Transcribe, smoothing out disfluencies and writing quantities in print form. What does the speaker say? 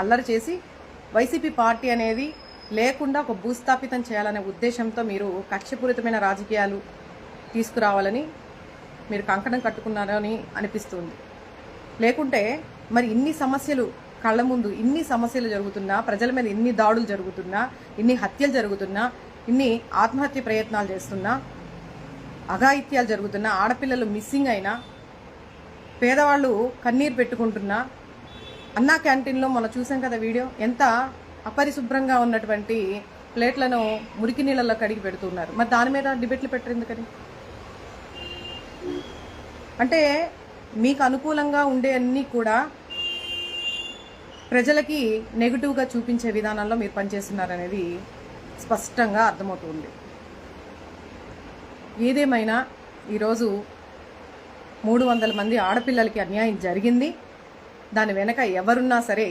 అల్లరి చేసి YCP party అనేది లేకుండా ఒక భూస్థాపితం చేయాలనే ఉద్దేశంతో మీరు కక్షపూరితమైన రాజకీయాలు తీసుకురావాలని మీరు కంకణం కట్టుకున్నారని అనిపిస్తుంది. లేకుంటే మరి ఇన్ని సమస్యలు కళ్ళ ముందు ఇన్ని సమస్యలు జరుగుతున్నా, ప్రజల మీద ఇన్ని దాడులు జరుగుతున్నా, ఇన్ని హత్యలు జరుగుతున్నా, ఇన్ని ఆత్మహత్య ప్రయత్నాలు చేస్తున్నా, అఘాయిత్యాలు జరుగుతున్నా, ఆడపిల్లలు మిస్సింగ్ అయినా, పేదవాళ్ళు కన్నీరు పెట్టుకుంటున్నా, అన్నా క్యాంటీన్లో మనం చూసాం కదా వీడియో, ఎంత అపరిశుభ్రంగా ఉన్నటువంటి ప్లేట్లను మురికి నీళ్ళల్లో కడిగి పెడుతున్నారు. మరి దాని మీద డిబేట్లు పెట్టరు ఎందుకని? అంటే మీకు అనుకూలంగా ఉండే అన్నీ కూడా ప్రజలకి నెగిటివ్గా చూపించే విధానంలో మీరు పనిచేస్తున్నారనేది స్పష్టంగా అర్థమవుతుంది. ఏదేమైనా ఈరోజు 300 మంది ఆడపిల్లలకి అన్యాయం జరిగింది. దాని వెనక ఎవరున్నా సరే